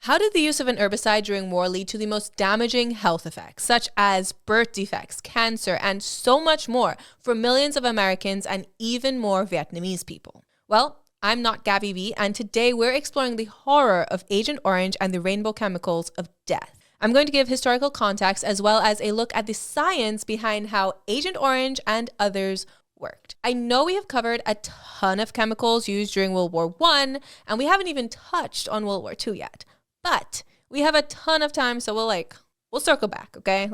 How did the use of an herbicide during war lead to the most damaging health effects, such as birth defects, cancer, and so much more for millions of Americans and even more Vietnamese people? Well, I'm not Gabby V, and today we're exploring the horror of Agent Orange and the rainbow chemicals of death. I'm going to give historical context as well as a look at the science behind how Agent Orange and others worked. I know we have covered a ton of chemicals used during World War I, and we haven't even touched on World War II yet. But we have a ton of time, so we'll circle back, okay?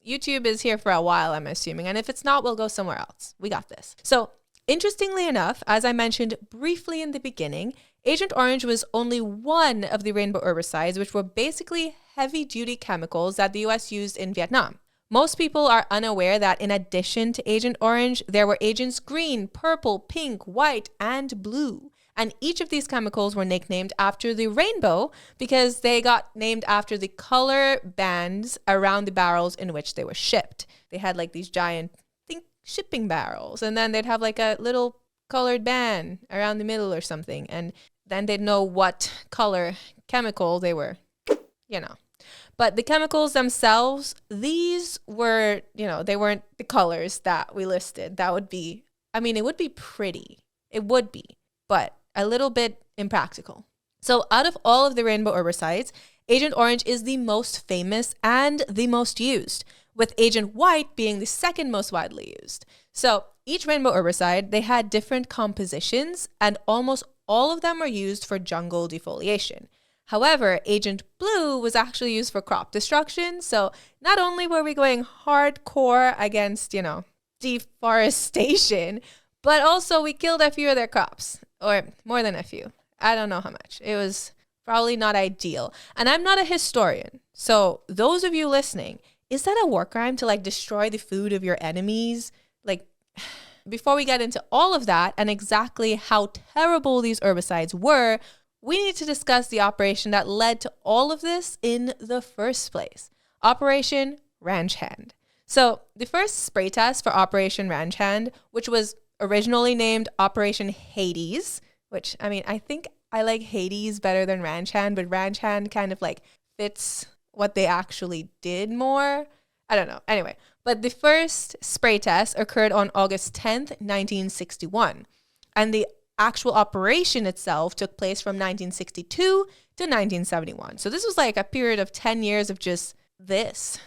YouTube is here for a while, I'm assuming, and if it's not, we'll go somewhere else. We got this. So, interestingly enough, as I mentioned briefly in the beginning, Agent Orange was only one of the rainbow herbicides, which were basically heavy-duty chemicals that the US used in Vietnam. Most people are unaware that in addition to Agent Orange, there were Agents Green, Purple, Pink, White, and Blue. And each of these chemicals were nicknamed after the rainbow because they got named after the color bands around the barrels in which they were shipped. They had these giant, shipping barrels, and then they'd have a little colored band around the middle or something. And then they'd know what color chemical they were, But the chemicals themselves, these were, they weren't the colors that we listed. That would be, it would be pretty. It would be, but a little bit impractical. So out of all of the rainbow herbicides, Agent Orange is the most famous and the most used, with Agent White being the second most widely used. So each rainbow herbicide, they had different compositions, and almost all of them were used for jungle defoliation. However, Agent Blue was actually used for crop destruction. So not only were we going hardcore against, deforestation, but also we killed a few of their crops, or more than a few. I don't know how much. It was probably not ideal. And I'm not a historian. So those of you listening, is that a war crime to destroy the food of your enemies? Before we get into all of that and exactly how terrible these herbicides were, we need to discuss the operation that led to all of this in the first place. Operation Ranch Hand. So the first spray test for Operation Ranch Hand, which was originally named Operation Hades, which, I think I like Hades better than Ranch Hand, but Ranch Hand kind of fits what they actually did more. I don't know. Anyway, but the first spray test occurred on August 10th, 1961. And the actual operation itself took place from 1962 to 1971. So this was a period of 10 years of just this.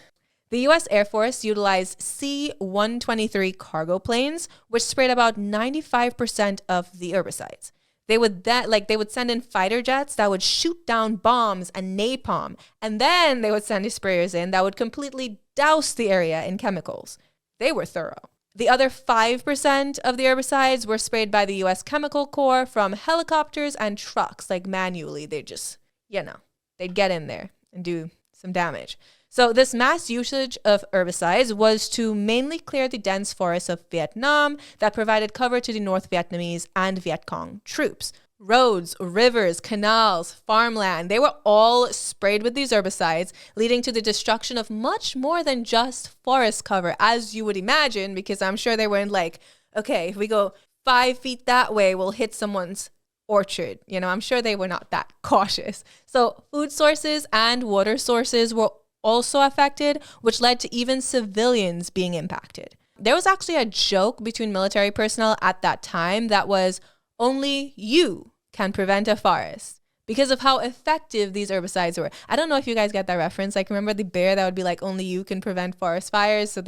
The U.S. Air Force utilized C-123 cargo planes, which sprayed about 95% of the herbicides. They would send in fighter jets that would shoot down bombs and napalm, and then they would send the sprayers in that would completely douse the area in chemicals. They were thorough. The other 5% of the herbicides were sprayed by the U.S. Chemical Corps from helicopters and trucks, manually. They just, they'd get in there and do some damage. So this mass usage of herbicides was to mainly clear the dense forests of Vietnam that provided cover to the North Vietnamese and Viet Cong troops. Roads, rivers, canals, farmland, they were all sprayed with these herbicides, leading to the destruction of much more than just forest cover, as you would imagine, because I'm sure they weren't okay, if we go 5 feet that way, we'll hit someone's orchard. I'm sure they were not that cautious. So food sources and water sources were also affected, which led to even civilians being impacted. There was actually a joke between military personnel at that time that was, only you can prevent a forest, because of how effective these herbicides were. I don't know if you guys get that reference. Remember the bear that would be only you can prevent forest fires? So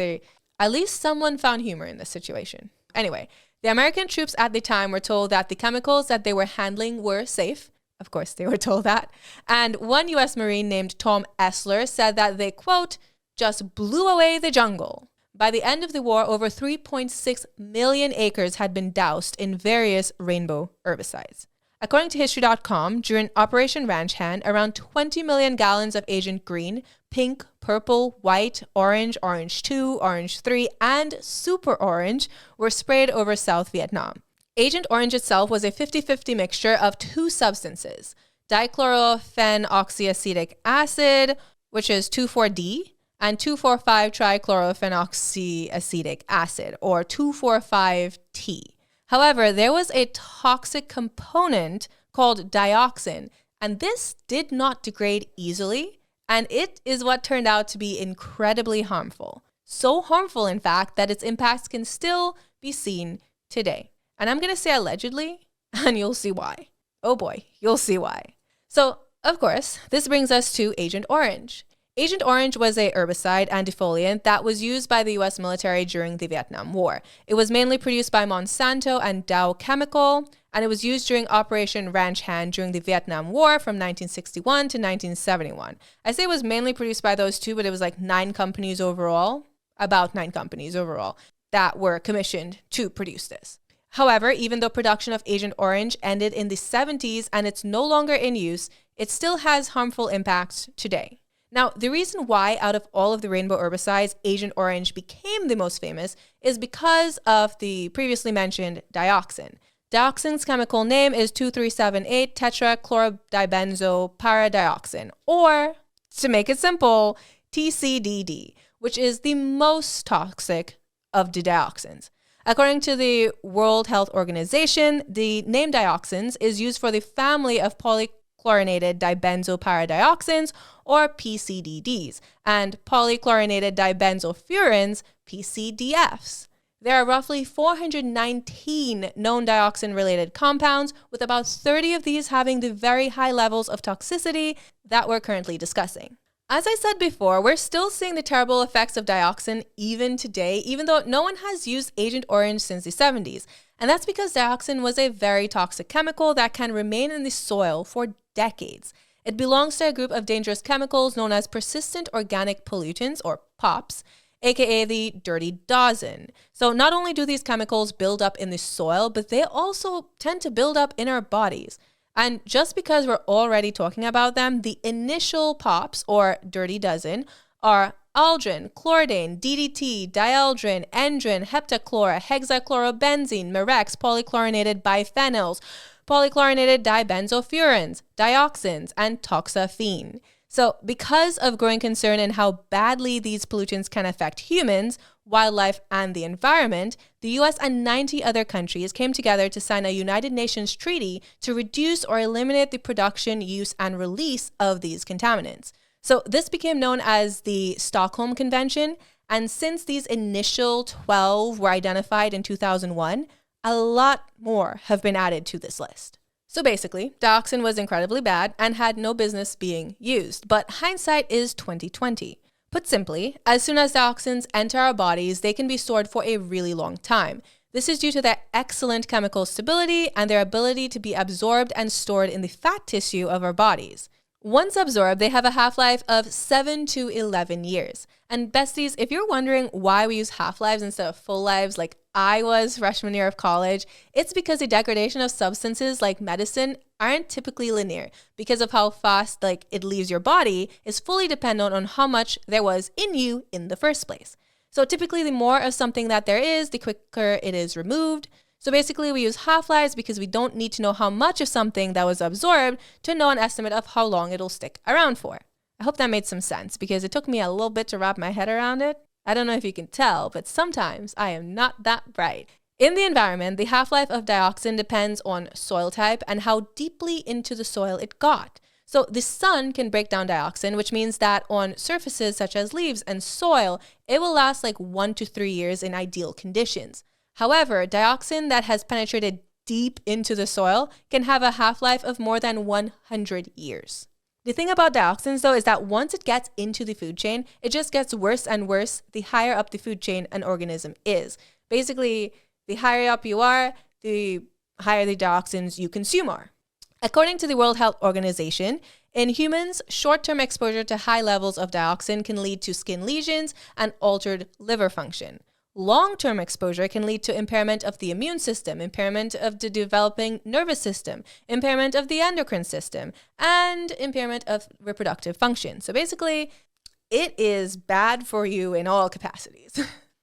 at least someone found humor in this situation. Anyway, the American troops at the time were told that the chemicals that they were handling were safe. Of course, they were told that. And one U.S. Marine named Tom Essler said that they, quote, just blew away the jungle. By the end of the war, over 3.6 million acres had been doused in various rainbow herbicides. According to History.com, during Operation Ranch Hand, around 20 million gallons of Agent Green, Pink, Purple, White, Orange, Orange 2, Orange 3, and Super Orange were sprayed over South Vietnam. Agent Orange itself was a 50-50 mixture of two substances, dichlorophenoxyacetic acid, which is 2,4-D, and 2,4,5-trichlorophenoxyacetic acid, or 2,4,5-T. However, there was a toxic component called dioxin, And this did not degrade easily, and it is what turned out to be incredibly harmful. So harmful, in fact, that its impacts can still be seen today. And I'm going to say allegedly, and you'll see why. Oh boy, you'll see why. So, of course, this brings us to Agent Orange. Agent Orange was a herbicide and defoliant that was used by the US military during the Vietnam War. It was mainly produced by Monsanto and Dow Chemical, and it was used during Operation Ranch Hand during the Vietnam War from 1961 to 1971. I say it was mainly produced by those two, but it was like about 9 companies overall, that were commissioned to produce this. However, even though production of Agent Orange ended in the 70s and it's no longer in use, it still has harmful impacts today. Now, the reason why out of all of the rainbow herbicides, Agent Orange became the most famous is because of the previously mentioned dioxin. Dioxin's chemical name is 2378 tetrachlorodibenzo-paradioxin, or to make it simple, TCDD, which is the most toxic of the dioxins. According to the World Health Organization, the name dioxins is used for the family of polychlorinated dibenzoparadioxins, or PCDDs, and polychlorinated dibenzofurans, PCDFs. There are roughly 419 known dioxin-related compounds, with about 30 of these having the very high levels of toxicity that we're currently discussing. As I said before, we're still seeing the terrible effects of dioxin even today, even though no one has used Agent Orange since the 70s. And that's because dioxin was a very toxic chemical that can remain in the soil for decades. It belongs to a group of dangerous chemicals known as persistent organic pollutants, or POPs, aka the dirty dozen. So not only do these chemicals build up in the soil, but they also tend to build up in our bodies. And just because we're already talking about them, the initial POPs, or dirty dozen, are aldrin, chlordane, DDT, dieldrin, endrin, heptachlor, hexachlorobenzene, mirex, polychlorinated biphenyls, polychlorinated dibenzofurans, dioxins, and toxaphene. So because of growing concern in how badly these pollutants can affect humans, wildlife, and the environment, the US and 90 other countries came together to sign a United Nations treaty to reduce or eliminate the production, use, and release of these contaminants. So this became known as the Stockholm Convention, and since these initial 12 were identified in 2001, a lot more have been added to this list. So basically, dioxin was incredibly bad and had no business being used, but hindsight is 2020. Put simply, as soon as dioxins enter our bodies, they can be stored for a really long time. This is due to their excellent chemical stability and their ability to be absorbed and stored in the fat tissue of our bodies. Once absorbed, they have a half-life of 7 to 11 years. And besties, if you're wondering why we use half-lives instead of full lives like I was freshman year of college, it's because the degradation of substances like medicine aren't typically linear because of how fast it leaves your body is fully dependent on how much there was in you in the first place. So typically the more of something that there is, the quicker it is removed. So basically we use half-lives because we don't need to know how much of something that was absorbed to know an estimate of how long it'll stick around for. I hope that made some sense because it took me a little bit to wrap my head around it. I don't know if you can tell, but sometimes I am not that bright. In the environment, the half-life of dioxin depends on soil type and how deeply into the soil it got. So the sun can break down dioxin, which means that on surfaces such as leaves and soil, it will last 1 to 3 years in ideal conditions. However, dioxin that has penetrated deep into the soil can have a half-life of more than 100 years. The thing about dioxins, though, is that once it gets into the food chain, it just gets worse and worse the higher up the food chain an organism is. Basically, the higher up you are, the higher the dioxins you consume are. According to the World Health Organization, in humans, short-term exposure to high levels of dioxin can lead to skin lesions and altered liver function. Long-term exposure can lead to impairment of the immune system, impairment of the developing nervous system, impairment of the endocrine system, and impairment of reproductive function. So basically, it is bad for you in all capacities.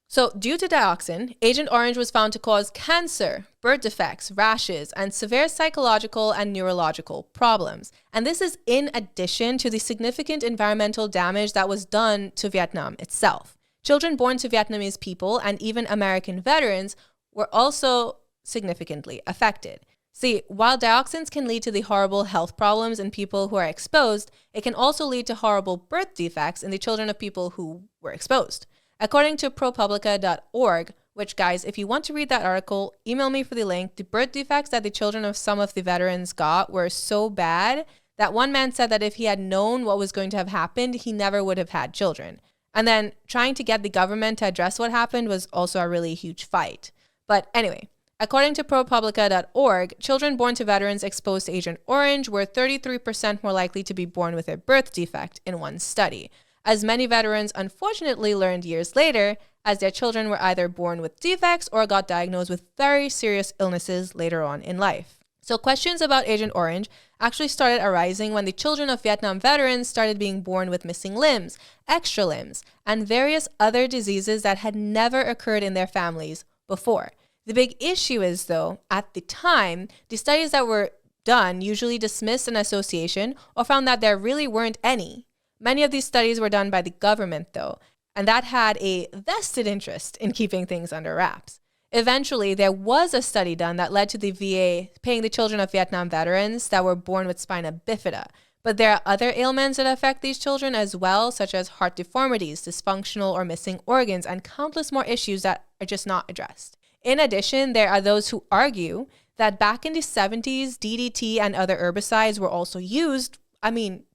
So due to dioxin, Agent Orange was found to cause cancer, birth defects, rashes, and severe psychological and neurological problems. And this is in addition to the significant environmental damage that was done to Vietnam itself. Children born to Vietnamese people and even American veterans were also significantly affected. See, while dioxins can lead to the horrible health problems in people who are exposed, it can also lead to horrible birth defects in the children of people who were exposed. According to ProPublica.org, which, guys, if you want to read that article, email me for the link. The birth defects that the children of some of the veterans got were so bad that one man said that if he had known what was going to have happened, he never would have had children. And then trying to get the government to address what happened was also a really huge fight. But anyway, according to ProPublica.org, children born to veterans exposed to Agent Orange were 33% more likely to be born with a birth defect in one study. As many veterans unfortunately learned years later, as their children were either born with defects or got diagnosed with very serious illnesses later on in life. So questions about Agent Orange actually started arising when the children of Vietnam veterans started being born with missing limbs, extra limbs, and various other diseases that had never occurred in their families before. The big issue is, though, at the time, the studies that were done usually dismissed an association or found that there really weren't any. Many of these studies were done by the government, though, and that had a vested interest in keeping things under wraps. Eventually, there was a study done that led to the VA paying the children of Vietnam veterans that were born with spina bifida. But there are other ailments that affect these children as well, such as heart deformities, dysfunctional or missing organs, and countless more issues that are just not addressed. In addition, there are those who argue that back in the 70s, DDT and other herbicides were also used,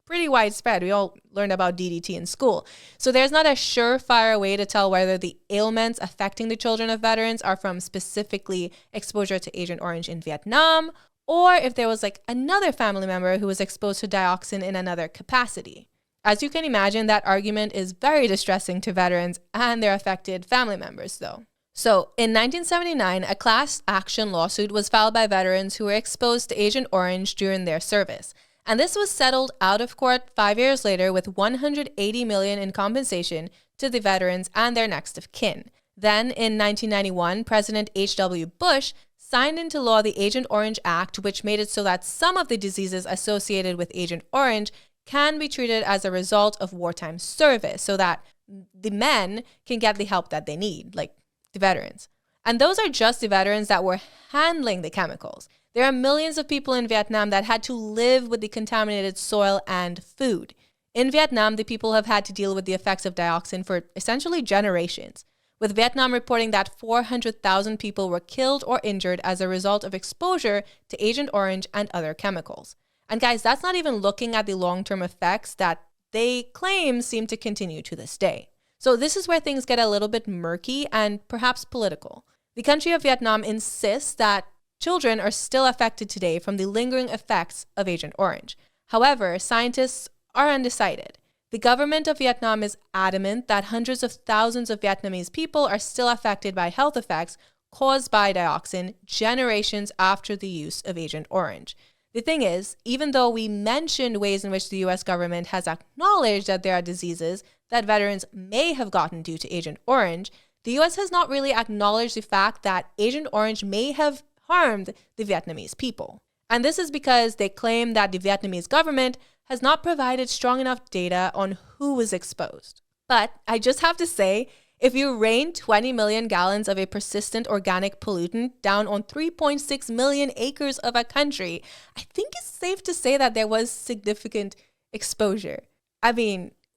pretty widespread. We all learned about DDT in school. So there's not a surefire way to tell whether the ailments affecting the children of veterans are from specifically exposure to Agent Orange in Vietnam, or if there was another family member who was exposed to dioxin in another capacity. As you can imagine, that argument is very distressing to veterans and their affected family members, though. So in 1979, a class action lawsuit was filed by veterans who were exposed to Agent Orange during their service. And this was settled out of court 5 years later with $180 million in compensation to the veterans and their next of kin. Then in 1991, President H.W. Bush signed into law the Agent Orange Act, which made it so that some of the diseases associated with Agent Orange can be treated as a result of wartime service so that the men can get the help that they need, like the veterans. And those are just the veterans that were handling the chemicals. There are millions of people in Vietnam that had to live with the contaminated soil and food. In Vietnam, the people have had to deal with the effects of dioxin for essentially generations, with Vietnam reporting that 400,000 people were killed or injured as a result of exposure to Agent Orange and other chemicals. And guys, that's not even looking at the long-term effects that they claim seem to continue to this day. So this is where things get a little bit murky and perhaps political. The country of Vietnam insists that children are still affected today from the lingering effects of Agent Orange. However, scientists are undecided. The government of Vietnam is adamant that hundreds of thousands of Vietnamese people are still affected by health effects caused by dioxin generations after the use of Agent Orange. The thing is, even though we mentioned ways in which the US government has acknowledged that there are diseases that veterans may have gotten due to Agent Orange, the US has not really acknowledged the fact that Agent Orange may have harmed the Vietnamese people. And this is because they claim that the Vietnamese government has not provided strong enough data on who was exposed. But I just have to say, if you rain 20 million gallons of a persistent organic pollutant down on 3.6 million acres of a country, I think it's safe to say that there was significant exposure.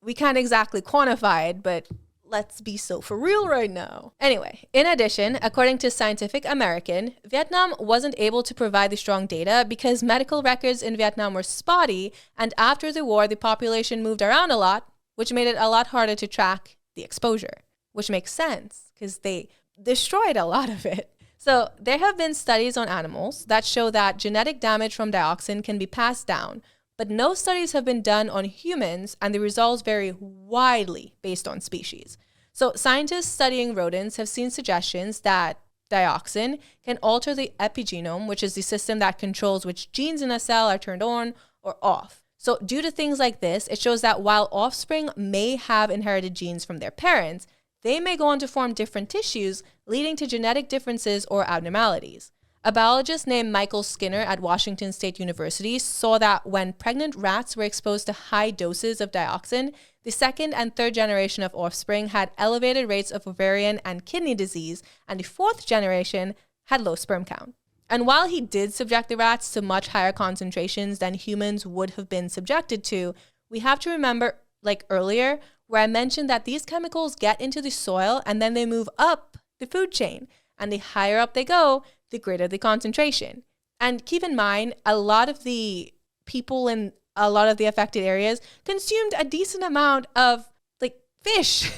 We can't exactly quantify it, but let's be so for real right now. Anyway, in addition, according to Scientific American, Vietnam wasn't able to provide the strong data because medical records in Vietnam were spotty, and after the war, the population moved around a lot, which made it a lot harder to track the exposure, which makes sense because they destroyed a lot of it. So there have been studies on animals that show that genetic damage from dioxin can be passed down, but no studies have been done on humans, and the results vary widely based on species. So scientists studying rodents have seen suggestions that dioxin can alter the epigenome, which is the system that controls which genes in a cell are turned on or off. So due to things like this, it shows that while offspring may have inherited genes from their parents, they may go on to form different tissues, leading to genetic differences or abnormalities. A biologist named Michael Skinner at Washington State University saw that when pregnant rats were exposed to high doses of dioxin, the second and third generation of offspring had elevated rates of ovarian and kidney disease, and the fourth generation had low sperm count. And while he did subject the rats to much higher concentrations than humans would have been subjected to, we have to remember, like earlier, where I mentioned that these chemicals get into the soil and then they move up the food chain. And the higher up they go, the greater the concentration. And keep in mind, a lot of the people in a lot of the affected areas consumed a decent amount of like fish.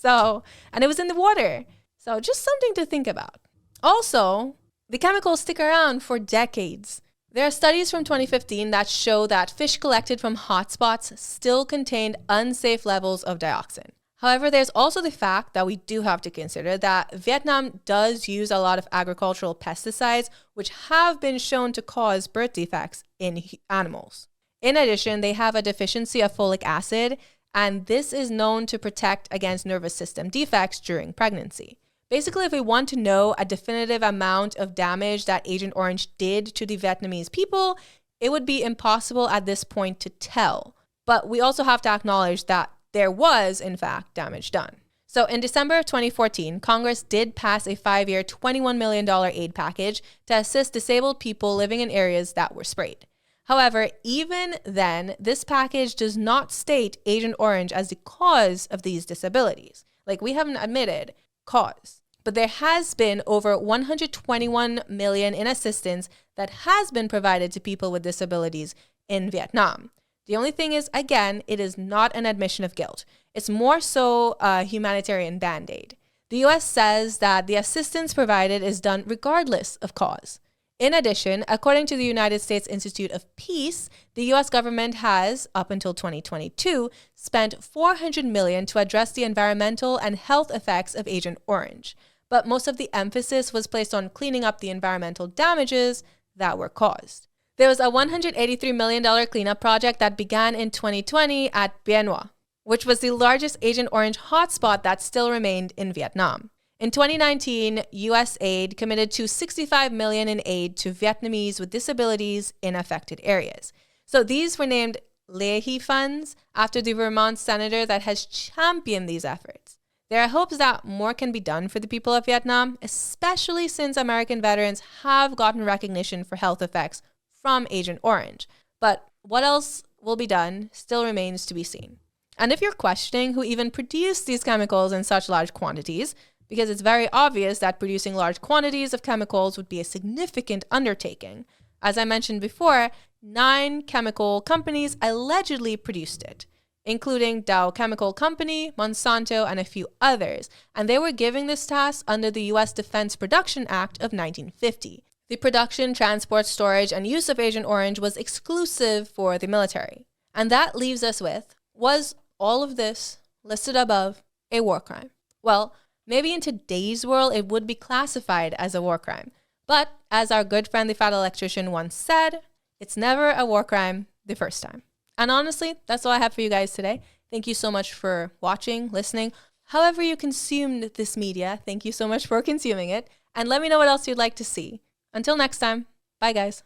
And it was in the water. So just something to think about. Also, the chemicals stick around for decades. There are studies from 2015 that show that fish collected from hotspots still contained unsafe levels of dioxin. However, there's also the fact that we do have to consider that Vietnam does use a lot of agricultural pesticides, which have been shown to cause birth defects in animals. In addition, they have a deficiency of folic acid, and this is known to protect against nervous system defects during pregnancy. Basically, if we want to know a definitive amount of damage that Agent Orange did to the Vietnamese people, it would be impossible at this point to tell. But we also have to acknowledge that there was, in fact, damage done. So in December of 2014, Congress did pass a 5-year, $21 million aid package to assist disabled people living in areas that were sprayed. However, even then, this package does not state Agent Orange as the cause of these disabilities. Like, we haven't admitted cause. But there has been over $121 million in assistance that has been provided to people with disabilities in Vietnam. The only thing is, again, it is not an admission of guilt. It's more so a humanitarian band-aid. The U.S. says that the assistance provided is done regardless of cause. In addition, according to the United States Institute of Peace, the U.S. government has, up until 2022, spent $400 million to address the environmental and health effects of Agent Orange. But most of the emphasis was placed on cleaning up the environmental damages that were caused. There was a $183 million cleanup project that began in 2020 at Bien Hoa, which was the largest Agent Orange hotspot that still remained in Vietnam. In 2019, U.S. aid committed to $65 million in aid to Vietnamese with disabilities in affected areas. So these were named Leahy funds after the Vermont senator that has championed these efforts. There are hopes that more can be done for the people of Vietnam, especially since American veterans have gotten recognition for health effects from Agent Orange. But what else will be done still remains to be seen. And if you're questioning who even produced these chemicals in such large quantities, because it's very obvious that producing large quantities of chemicals would be a significant undertaking. As I mentioned before, 9 chemical companies allegedly produced it, including Dow Chemical Company, Monsanto, and a few others, and they were given this task under the U.S. Defense Production Act of 1950. The production, transport, storage, and use of Agent Orange was exclusive for the military. And that leaves us with, was all of this listed above a war crime? Well, maybe in today's world, it would be classified as a war crime. But as our good friend, the fat electrician, once said, it's never a war crime the first time. And honestly, that's all I have for you guys today. Thank you so much for watching, listening. However you consumed this media, thank you so much for consuming it. And let me know what else you'd like to see. Until next time, bye guys.